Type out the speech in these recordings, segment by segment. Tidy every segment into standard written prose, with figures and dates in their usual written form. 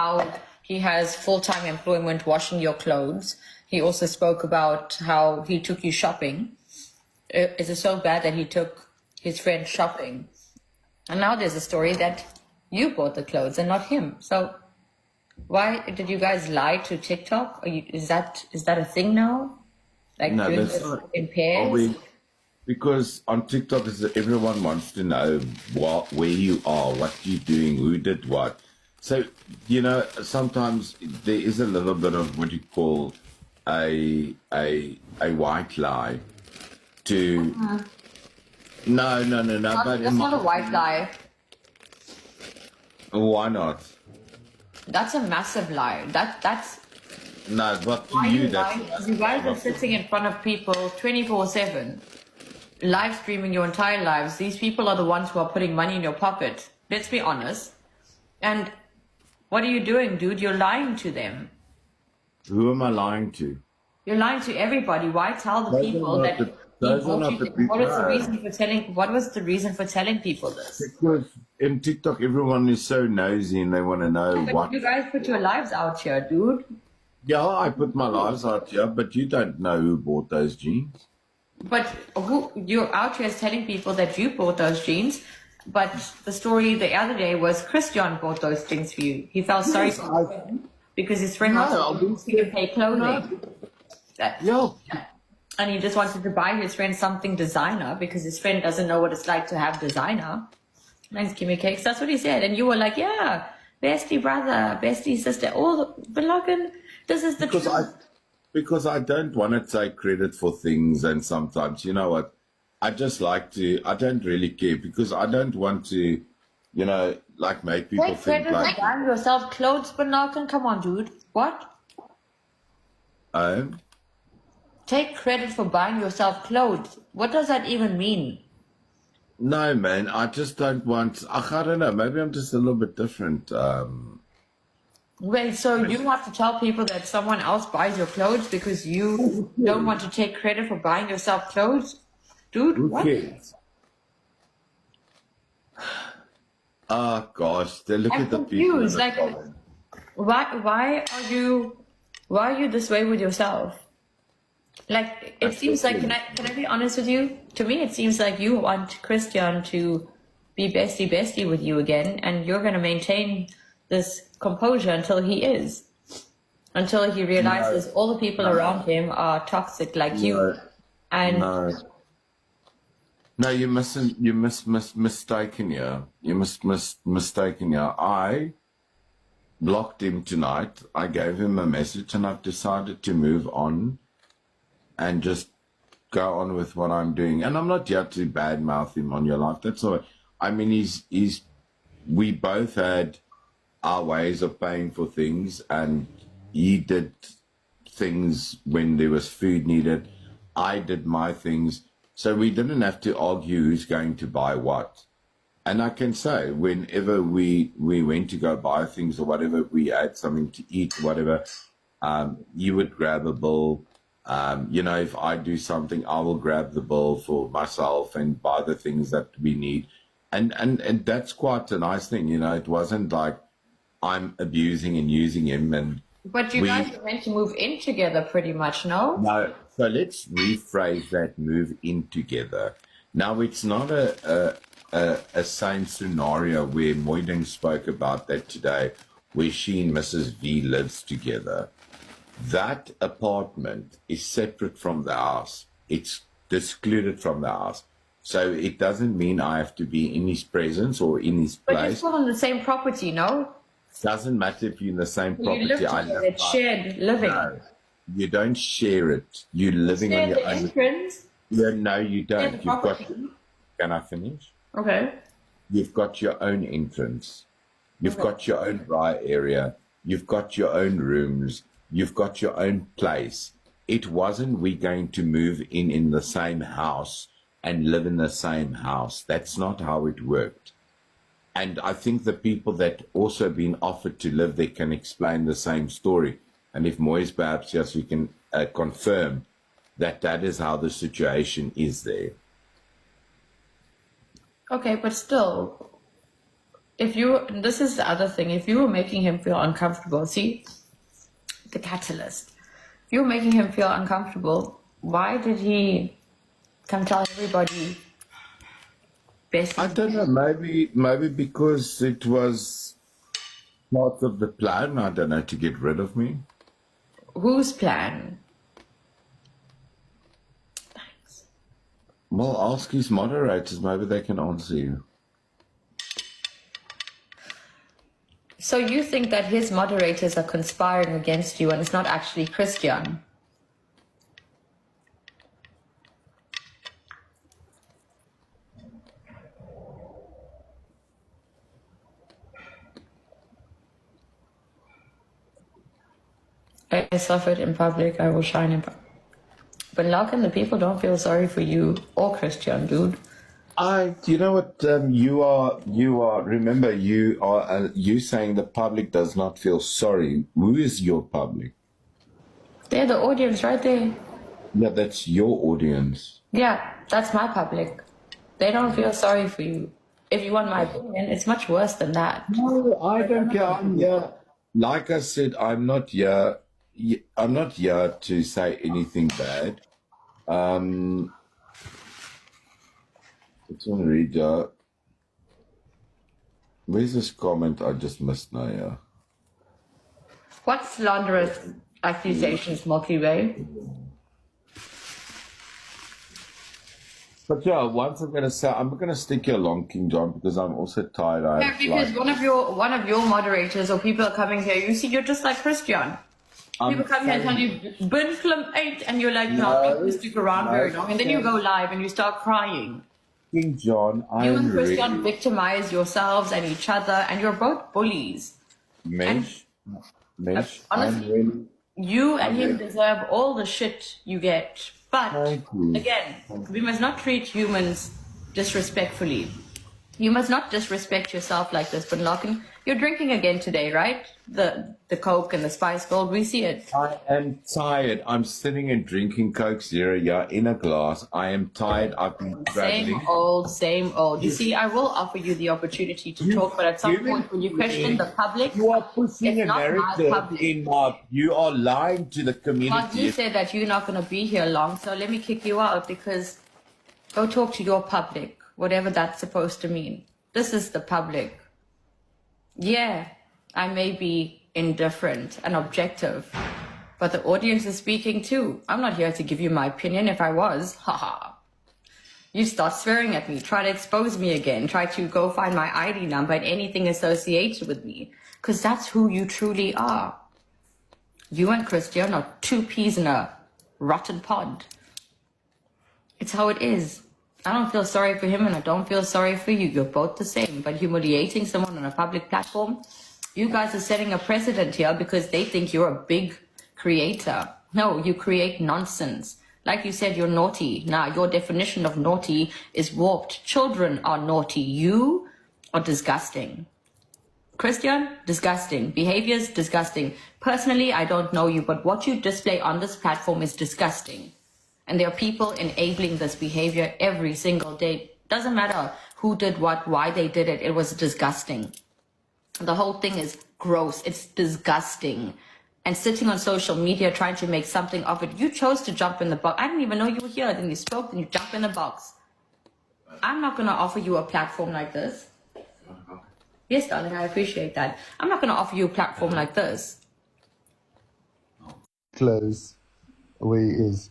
how he has full-time employment washing your clothes. He also spoke about how he took you shopping. Is it so bad that he took his friend shopping? And now there's a story that you bought the clothes and not him. So why did you guys lie to TikTok? Is that a thing now? Like No, doing that's this not. in Are pairs? we? Because on TikTok, everyone wants to know where you are, what you're doing, who did what. So, sometimes there is a little bit of what you call a white lie to. No, no, no, no. But That's not a white lie. why not? That's a massive lie. That's No, but to why you, you that's. lying. You guys are sitting in front of people 24/7, live streaming your entire lives. These people are the ones who are putting money in your pocket. Let's be honest. And what are you doing, dude? You're lying to them. Who am I lying to? You're lying to everybody. Why tell the Those are people not that the- he those are bought not you? the people. What is the reason for telling? What was the reason for telling people this? Because in TikTok, everyone is so nosy and they want to know But what. you guys put your lives out here, dude. Yeah, I put my lives out here, but you don't know who bought those jeans. But who you're out here telling people that you bought those jeans, but the story the other day was Christian bought those things for you. He felt sorry Yes, for his friend because his friend No, wanted to pay clothing. Yeah, And he just wanted to buy his friend something designer because his friend doesn't know what it's like to have designer. Thanks, Kimmy Cakes. That's what he said. And you were like, yeah, bestie brother, bestie sister, all but Logan, this is the because truth. because I don't want to take credit for things, and sometimes you know what, I just like to. I don't really care because I don't want to, like make people Take think credit like, for buying yourself clothes, but Logan, come on, dude. What? oh, Take credit for buying yourself clothes. What does that even mean? no, man, I just don't want. I don't know. Maybe I'm just a little bit different. Wait, so you have to tell people that someone else buys your clothes because you don't want to take credit for buying yourself clothes? Dude, Who what? cares? Oh gosh, they look I'm at the people. in confused. the Like, comments. why are you this way with yourself? Like, it seems like, can I be honest with you? To me, it seems like you want Christian to be bestie with you again, and you're going to maintain this composure until he is. Until he realizes all the people around him are toxic like you. No, And no. No, you mustn't. You mistaken here. You mistaken here. I blocked him tonight. I gave him a message, and I've decided to move on and just go on with what I'm doing. And I'm not here to badmouth him on your life. That's all. I mean, he's. We both had our ways of paying for things, and he did things when there was food needed. I did my things. So we didn't have to argue who's going to buy what. And I can say, whenever we went to go buy things or whatever, we had something to eat, whatever, you would grab a bill. If I do something, I will grab the bill for myself and buy the things that we need. And that's quite a nice thing, it wasn't like I'm abusing and using him. And but you guys are meant to move in together pretty much, no? no, so let's rephrase that move in together. Now, it's not a same scenario where Moyding spoke about that today, where she and Mrs. V lives together. That apartment is separate from the house. It's excluded from the house. So it doesn't mean I have to be in his presence or in his But you're place. still on the same property, no? Doesn't matter if you're in the same You property. live together, it's shared living. No, you don't share it. You're living Share on your the own. entrance. Yeah, no, you Share don't. the You've got. property. Can I finish? Okay. You've got your own entrance. You've Okay. got your own dry area. You've got your own rooms. You've got your own place. It wasn't we going to move in the same house and live in the same house. That's not how it worked. And I think the people that also been offered to live there can explain the same story. And if Moise perhaps yes, we can confirm that is how the situation is there. Okay, but still, if you, this is the other thing, if you were making him feel uncomfortable, see, the catalyst. If you were making him feel uncomfortable, why did he come tell everybody best? I don't know. Maybe because it was part of the plan. I don't know, to get rid of me. Whose plan? Thanks. Well, ask his moderators. Maybe they can answer you. So you think that his moderators are conspiring against you and it's not actually Christian? I suffered in public, I will shine in public. But Larkin, the people don't feel sorry for you or Christian, dude. You know what? You are. Remember, you are. You saying the public does not feel sorry. Who is your public? They're the audience right there. Yeah, that's your audience. Yeah, that's my public. They don't feel sorry for you. If you want my opinion, it's much worse than that. No, I don't care. I'm here. Like I said, I'm not here. I'm not here to say anything bad. It's on reader. Where's this comment I just missed now? Yeah. What slanderous accusations, Milky Way? But yeah, once I'm gonna stick you along, King John, because I'm also tired. Yeah, because one of your moderators or people are coming here. You see, you're just like Christian. People come here and tell you bin klim 8 and you're like, no, I'm not going to stick around very long. And then you go live and you start crying. King John, You and Christian victimize yourselves and each other, and you're both bullies. Mesh, honestly, I'm really. You and him deserve all the shit you get. But Thank you. again, we must not treat humans disrespectfully. You must not disrespect yourself like this, but Larkin, you're drinking again today, right? The Coke and the Spice Gold, we see it. I am tired. I'm sitting and drinking Coke Zero, yeah, in a glass. I am tired. I've been traveling. Same old. You see, I will offer you the opportunity to talk, but at some point when you question the public, You are pushing it's a not my narrative public. in Mark. You are lying to the Mark, community. you said that you're not going to be here long, so let me kick you out because go talk to your public, whatever that's supposed to mean. This is the public. Yeah, I may be indifferent and objective, but the audience is speaking too. I'm not here to give you my opinion. If I was, haha. You start swearing at me, try to expose me again, try to go find my ID number and anything associated with me, because that's who you truly are. You and Christian are two peas in a rotten pod. It's how it is. I don't feel sorry for him and I don't feel sorry for you. You're both the same. But humiliating someone on a public platform, you guys are setting a precedent here because they think you're a big creator. No, you create nonsense. Like you said, you're naughty. Now, your definition of naughty is warped. Children are naughty. You are disgusting. Christian, disgusting. Behaviors, disgusting. Personally, I don't know you, but what you display on this platform is disgusting. And there are people enabling this behavior every single day. Doesn't matter who did what, why they did it. It was disgusting. The whole thing is gross. It's disgusting. And sitting on social media trying to make something of it. You chose to jump in the box. I didn't even know you were here. Then you spoke, then you jump in the box. I'm not going to offer you a platform like this. Yes, darling, I appreciate that. I'm not going to offer you a platform like this. Close where he is.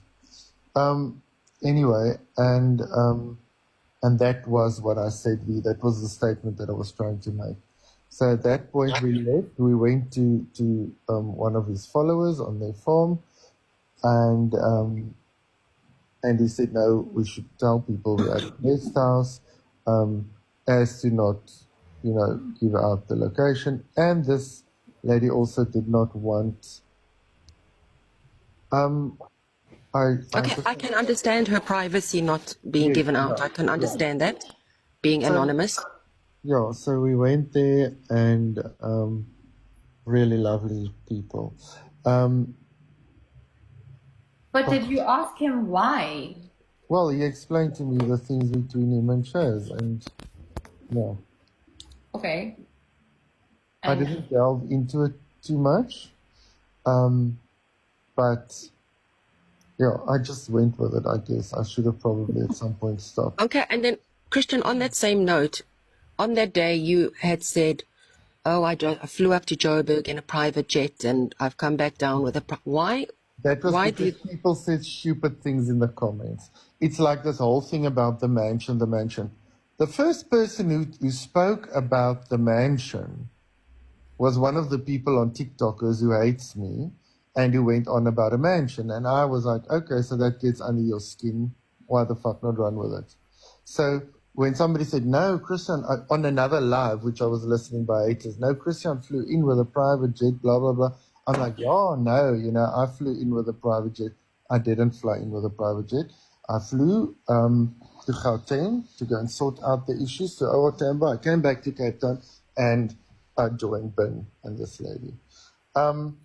Anyway, and that was what I said. That was the statement that I was trying to make. So at that point we left. We went to one of his followers on their farm, and he said, no, we should tell people we're at the guest house, as to not, give out the location. And this lady also did not want. I can understand her privacy not being given out. I can understand that, being anonymous. Yeah, so we went there, and really lovely people. But did you ask him why? Well, he explained to me the things between him and Shaz, and yeah. Okay, I didn't delve into it too much. But yeah, I just went with it, I guess. I should have probably at some point stopped. Okay, and then, Christian, on that same note, on that day you had said, oh, I flew up to Joburg in a private jet and I've come back down with a... Why? That was Why because people said stupid things in the comments. It's like this whole thing about the mansion. The first person who spoke about the mansion was one of the people on TikTokers who hates me and who went on about a mansion. And I was like, okay, so that gets under your skin. Why the fuck not run with it? So when somebody said, no, Christian, on another live, which I was listening by haters, no, Christian flew in with a private jet, blah, blah, blah. I'm like, oh, no, I flew in with a private jet. I didn't fly in with a private jet. I flew to Gauteng to go and sort out the issues to OR Tambo. I came back to Cape Town and I joined Ben and this lady. And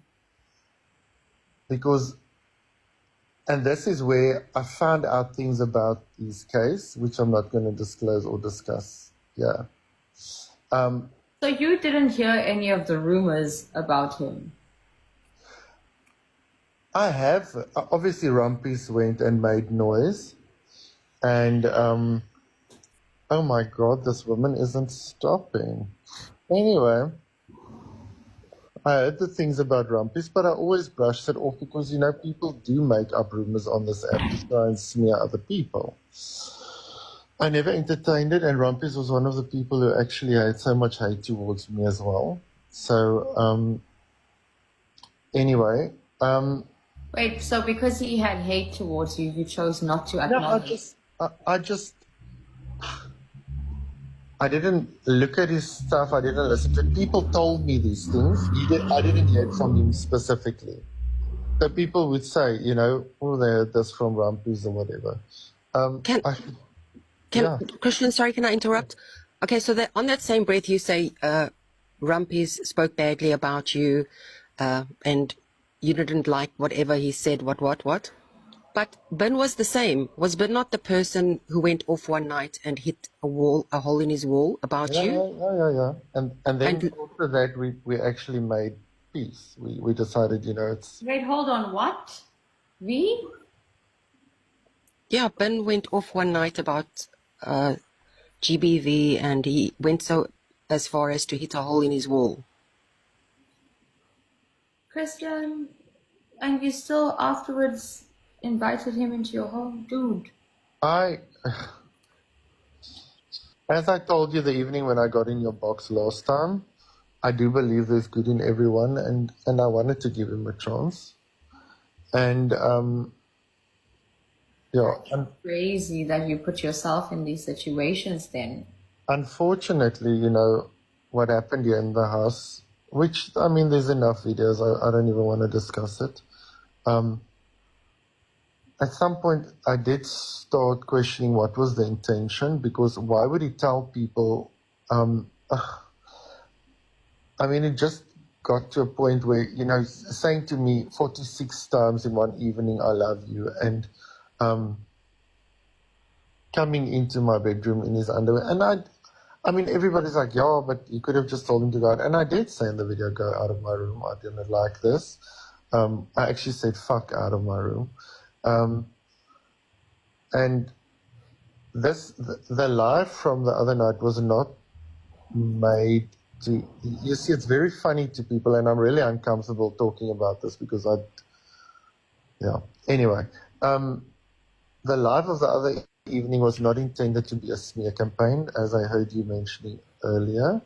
this is where I found out things about his case, which I'm not going to disclose or discuss. Yeah. So you didn't hear any of the rumors about him? I have. Obviously, Rumpies went and made noise. And, oh my God, this woman isn't stopping. Anyway, I heard the things about Rumpies, but I always brushed it off because, people do make up rumors on this app to try and smear other people. I never entertained it, and Rumpies was one of the people who actually had so much hate towards me as well. So, anyway. Wait, so because he had hate towards you, you chose not to acknowledge? No, I didn't look at his stuff. I didn't listen to it. People told me these things. I didn't hear it from him specifically. So people would say, oh, they heard this from Rumpies or whatever. Christian, sorry, can I interrupt? Okay, so on that same breath, you say Rumpies spoke badly about you and you didn't like whatever he said, what? But Ben was the same. Was Ben not the person who went off one night and hit a hole in his wall about you? Yeah. And then after that, we actually made peace. We decided, it's... Wait, hold on, what? We? Yeah, Ben went off one night about GBV and he went so as far as to hit a hole in his wall. Christian, and you still afterwards invited him into your home? Dude. As I told you the evening when I got in your box last time, I do believe there's good in everyone, and I wanted to give him a chance. And, It's crazy that you put yourself in these situations then. Unfortunately, what happened here in the house, which, there's enough videos. I don't even want to discuss it. At some point, I did start questioning what was the intention, because why would he tell people? It just got to a point where, saying to me 46 times in one evening, I love you, and coming into my bedroom in his underwear. And everybody's like, yeah, but you could have just told him to go out. And I did say in the video, go out of my room. I didn't like this. I actually said, fuck out of my room. And the live from the other night was not made to, you see, it's very funny to people, and I'm really uncomfortable talking about this because anyway, the live of the other evening was not intended to be a smear campaign, as I heard you mentioning earlier,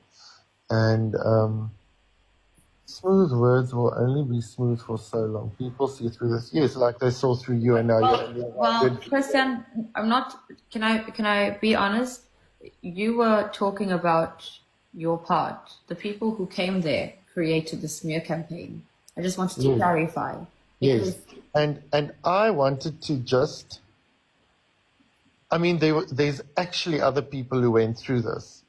and smooth words will only be smooth for so long. People see through this. Yes, like they saw through you, and now you're... Christian, can I be honest? You were talking about your part. The people who came there created the smear campaign. I just wanted to clarify. Yes, and I wanted to just... there's actually other people who went through this.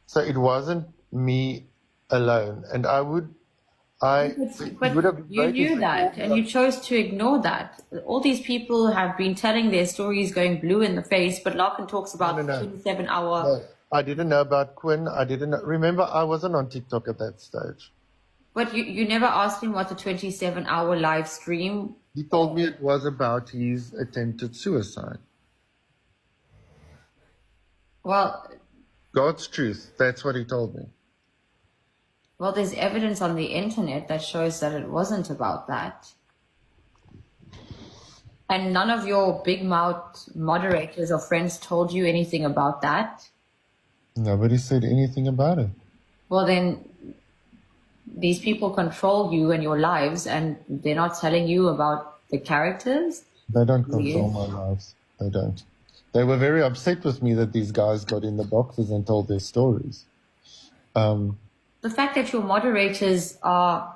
So it wasn't me alone, and you knew that, and you chose to ignore that. All these people have been telling their stories, going blue in the face, but Larkin talks about the 27-hour I didn't know about Quinn. I didn't know. Remember, I wasn't on TikTok at that stage. But you never asked him what the 27-hour live stream. He told me it was about his attempted suicide. Well, God's truth. That's what he told me. well, there's evidence on the internet that shows that it wasn't about that. And none of your big mouth moderators or friends told you anything about that. Nobody said anything about it. Well, then these people control you and your lives, and they're not telling you about the characters. They don't control my lives. They don't. They were very upset with me that these guys got in the boxes and told their stories. The fact that your moderators are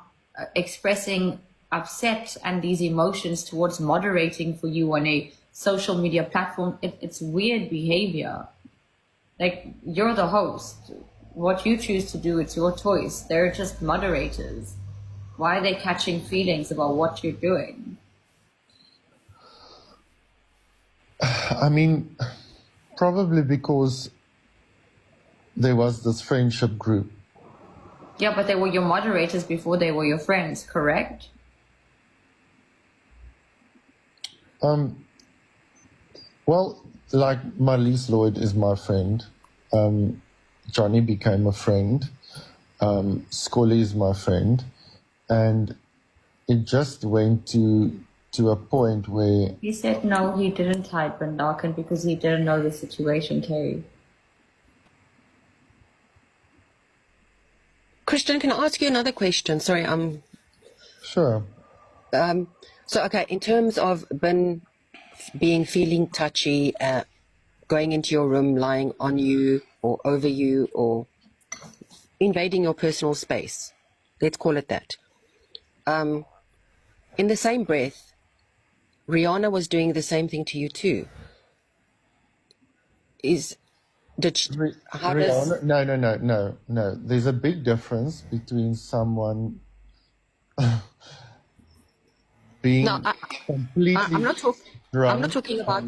expressing upset and these emotions towards moderating for you on a social media platform, it's weird behavior. Like, you're the host. What you choose to do, it's your choice. They're just moderators. Why are they catching feelings about what you're doing? I mean, probably because there was this friendship group. Yeah, but they were your moderators before they were your friends, correct? Well, like Marlies Lloyd is my friend. Johnny became a friend. Scully is my friend. And it just went to a point where He said no, he didn't hide Ben Larkin because he didn't know the situation, Terry. Christian, can I ask you another question? Sorry, sure. so okay, in terms of Ben being feeling touchy, going into your room, lying on you or over you or invading your personal space, let's call it that. In the same breath, Rihanna was doing the same thing to you too. How does... Rihanna, no. There's a big difference between someone being No, completely I'm not drunk. talking about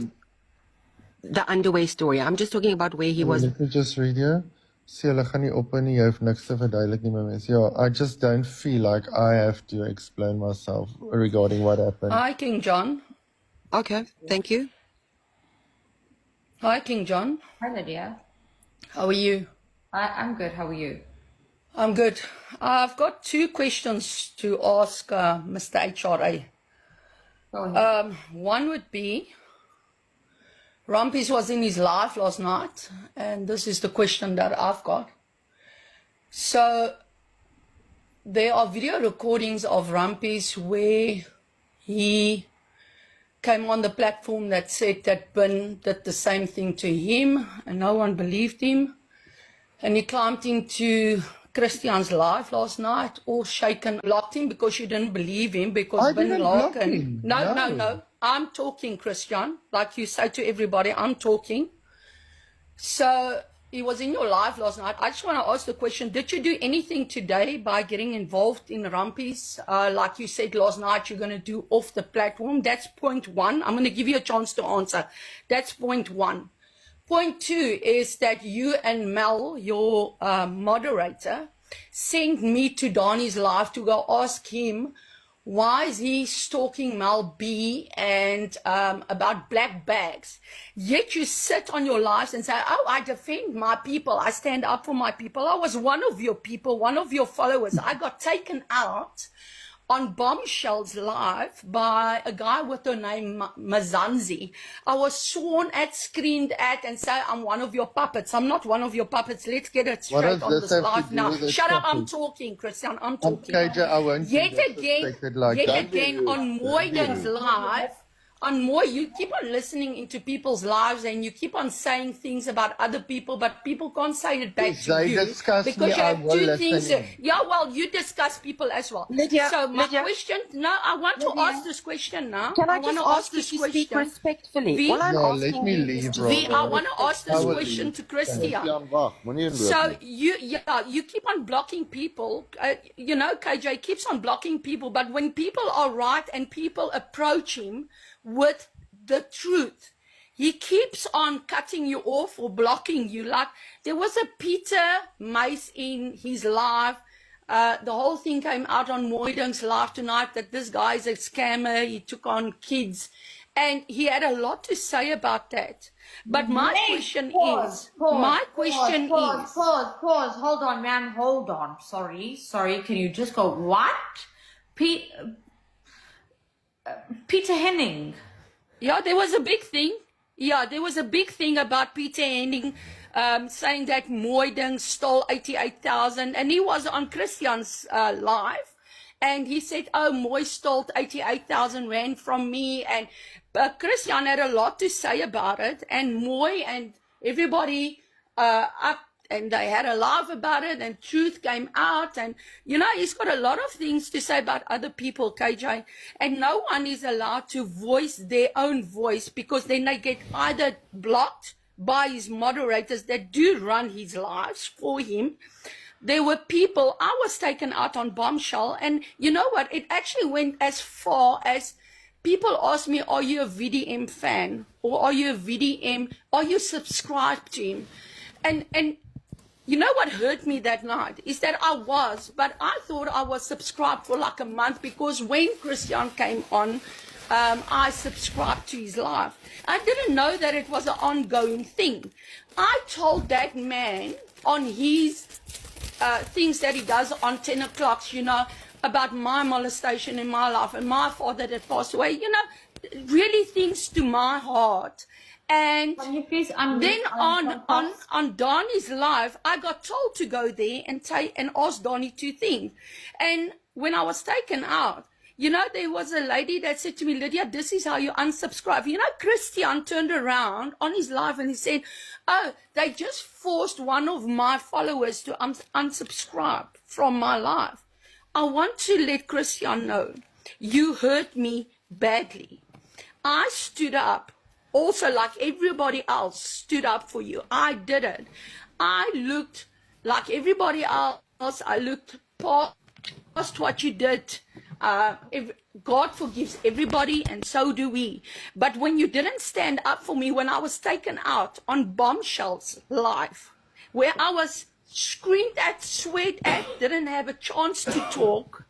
the underwear story. I'm just talking about where he was. Let me just read here. Sê hulle gaan nie op nie, jy hoef niks te verduidelik nie, my mens. Ja, I just don't feel like I have to explain myself regarding what happened. Hi, King John. Okay, thank you. Hi, King John. Hi, Lydia. How are you? I'm good. How are you? I'm good. I've got 2 questions to ask Mr. HRA. Go ahead. One would be, Rampies was in his live last night, and this is the question that I've got. So, there are video recordings of Rampies where he came on the platform that said that Ben did the same thing to him, and no one believed him. And he climbed into Christian's live last night, all shaken, blocked him because you didn't believe him, because I Ben didn't block Larkin... him. No. I'm talking, Christian. Like you say to everybody, I'm talking. So he was in your live last night. I just want to ask the question, did you do anything today by getting involved in Rampies? Like you said last night, you're going to do off the platform. That's point 1. I'm going to give you a chance to answer. That's point 1. Point 2 is that you and Mel, your moderator, sent me to Donnie's live to go ask him, why is he stalking Mel B and about black bags? Yet you sit on your lives and say, oh, I defend my people. I stand up for my people. I was one of your people, one of your followers. I got taken out on Bombshells live by a guy with the name Mazanzi. I was sworn at, screamed at, and say, I'm one of your puppets. I'm not one of your puppets. Let's get it straight on this live now. Shut up, I'm talking, Christian. I'm talking. KJ, I won't Yet be disrespected like that. again on Moyden's live, on Moy, you keep on listening into people's lives and you keep on saying things about other people, but people can't say it back If to they you discuss because me, you I have will 2 listen things. in. Yeah, well, you discuss people as well. Lydia, So my Lydia. question, no, I want to Lydia. ask this question now. Can I want just to ask you to speak respectfully? V? All I'm No, asking let me you leave, is to bro. V, I want to ask this I will question leave. to Christian. Jan, wag, moenie inloop So nie. you keep on blocking people. You know, KJ keeps on blocking people, but when people are right and people approach him with the truth, he keeps on cutting you off or blocking you. Like there was a Peter Mace in his live. The whole thing came out on Moyding's live tonight that this guy is a scammer. He took on kids, and he had a lot to say about that. But my question is, pause. Hold on, ma'am. Hold on. Sorry. Can you just go, what? Peter Henning. Yeah, there was a big thing. Yeah, there was a big thing about Peter Henning saying that Moyding stole 88,000, and he was on Christian's live, and he said, "Oh, Moy stole 88,000 rand from me," and Christian had a lot to say about it, and Moy and everybody up. And they had a laugh about it, and truth came out. And, you know, he's got a lot of things to say about other people, KJ. And no one is allowed to voice their own voice, because then they get either blocked by his moderators that do run his lives for him. There were people, I was taken out on Bombshell, and you know what? It actually went as far as people asked me, are you a VDM fan? Or are you a VDM? Are you subscribed to him? And you know what hurt me that night is that but I thought I was subscribed for like a month, because when Christian came on, I subscribed to his live. I didn't know that it was an ongoing thing. I told that man on his things that he does on 10 o'clock, you know, about my molestation in my life and my father that passed away, you know, really things to my heart. And then on Donnie's live, I got told to go there and ask Donnie 2 things. And when I was taken out, you know, there was a lady that said to me, Lydia, this is how you unsubscribe. You know, Christian turned around on his live and he said, oh, they just forced one of my followers to unsubscribe from my live. I want to let Christian know, you hurt me badly. I stood up. Also, like everybody else stood up for you. I did it. I looked like everybody else. I looked past what you did. God forgives everybody, and so do we. But when you didn't stand up for me when I was taken out on Bombshell's live, where I was screamed at, sweat at, didn't have a chance to talk,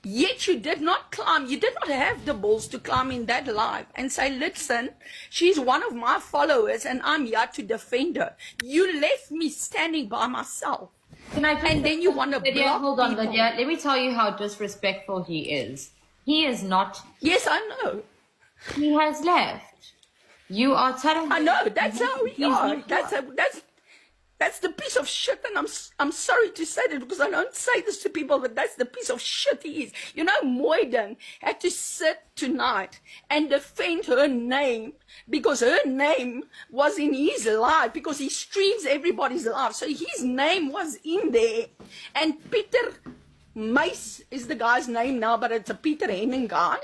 yet you did not climb, you did not have the balls to climb in that live and say, listen, she's one of my followers and I'm here to defend her. You left me standing by myself. And then you want to block hold on, people. Lydia. Let me tell you how disrespectful he is. He is not. Yes, I know. He has left. You are telling. I know. That's how we are. That's the piece of shit, and I'm sorry to say that because I don't say this to people, but that's the piece of shit he is. You know, Moyden had to sit tonight and defend her name because her name was in his life, because he streams everybody's life. So his name was in there. And Peter Mace is the guy's name now, but it's a Peter Henning guy,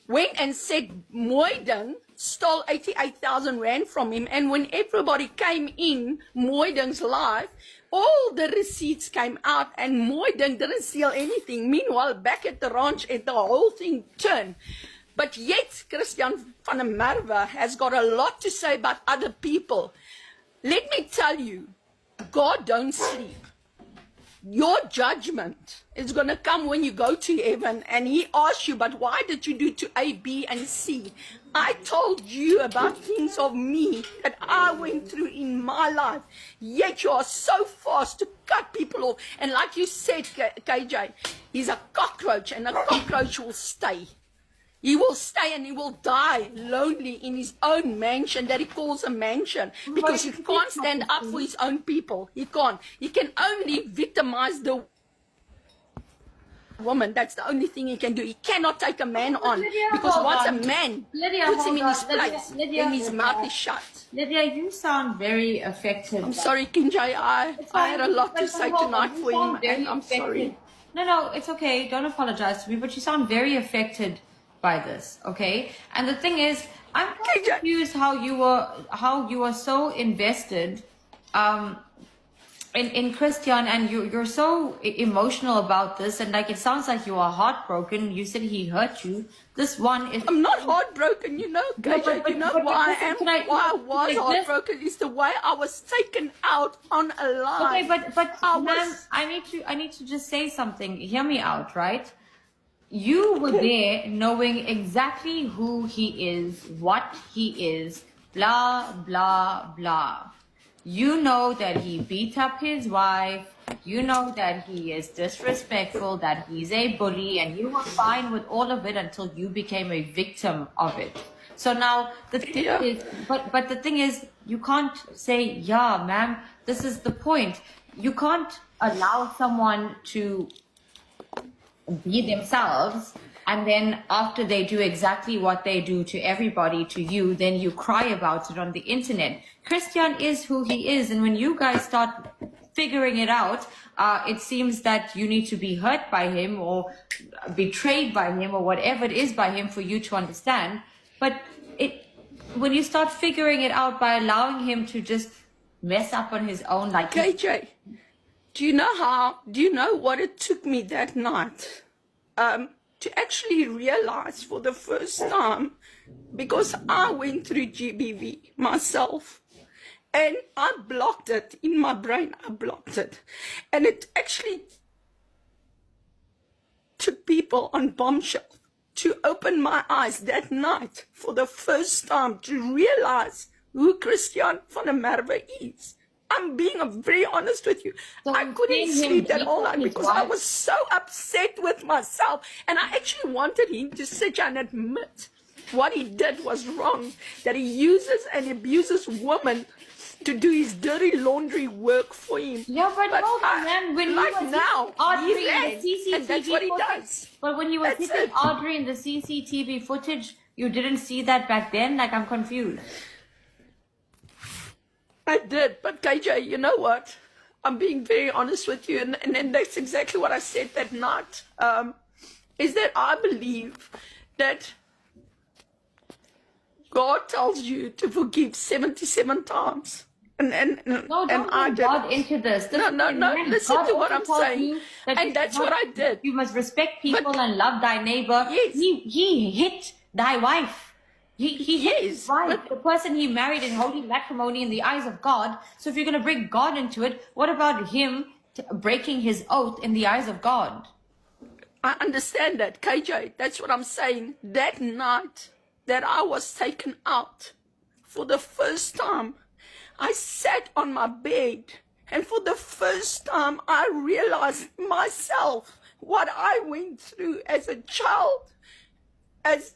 went and said Moyden stole 88,000 rand from him. And when everybody came in Moyden's life, all the receipts came out and Moyden didn't steal anything. Meanwhile, back at the ranch, the whole thing turned. But yet, Christian van der Merwe has got a lot to say about other people. Let me tell you, God don't sleep. Your judgment is going to come when you go to heaven, and he asks you, but why did you do to A, B, and C? I told you about things of me that I went through in my life, yet you are so fast to cut people off. And like you said, KJ, he's a cockroach, and a cockroach will stay. He will stay and he will die lonely in his own mansion that he calls a mansion, because he can't stand up for his own people. He can't. He can only victimize the woman. That's the only thing he can do. He cannot take a man on, because once a man puts him in his place, then his mouth is shut. Lydia, you sound very affected. I'm sorry, Kinjay. I had a lot to say tonight for him, and I'm sorry. No, it's okay. Don't apologize to me, but you sound very affected by this, okay? And the thing is, I'm confused how you were so invested in Christian, and you're so emotional about this, and like it sounds like you are heartbroken. You said he hurt you. This one is. I'm not heartbroken, you know, KJ. You know why I am? Why I was like heartbroken is the way I was taken out on a lie. Okay, but ma'am, I need to just say something. Hear me out, right? You were there knowing exactly who he is, what he is, blah, blah, blah. You know that he beat up his wife. You know that he is disrespectful, that he's a bully, and you were fine with all of it until you became a victim of it. So now the thing is, but the thing is, you can't say, yeah, ma'am, this is the point. You can't allow someone to be themselves, and then after they do exactly what they do to everybody, to you, then you cry about it on the internet. Christian is who he is, and when you guys start figuring it out, it seems that you need to be hurt by him or betrayed by him or whatever it is by him for you to understand. But when you start figuring it out by allowing him to just mess up on his own, like KJ, do you know what it took me that night to actually realize for the first time, because I went through GBV myself and I blocked it in my brain. I blocked it, and it actually took people on Bombshell to open my eyes that night for the first time to realize who Christian van der Merwe is. I'm being very honest with you. So I couldn't sleep that whole night because I wife. was so upset with myself. And I actually wanted him to sit and admit what he did was wrong, that he uses and abuses women to do his dirty laundry work for him. Yeah, but hold on, man. When like he was now, Audrey he's in in, the CCTV and that's what he footage, does. but when he was That's hitting it. Audrey in the CCTV footage, you didn't see that back then? Like, I'm confused. I did, but KJ, you know what? I'm being very honest with you, and that's exactly what I said that night. Is that I believe that God tells you to forgive 77 times. No, And don't I bring did. God into this. No, listen God to what also I'm tells saying. you that And you that's must- what I did. You must respect people and love thy neighbor. Yes. He hit thy wife. He hit his Yes, wife, but- the person he married in holy matrimony in the eyes of God. So if you're going to bring God into it, what about him breaking his oath in the eyes of God? I understand that, KJ. That's what I'm saying. That night that I was taken out, for the first time, I sat on my bed, and for the first time, I realized myself what I went through as a child, as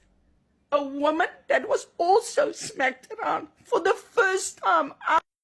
a woman that was also smacked around. For the first time, I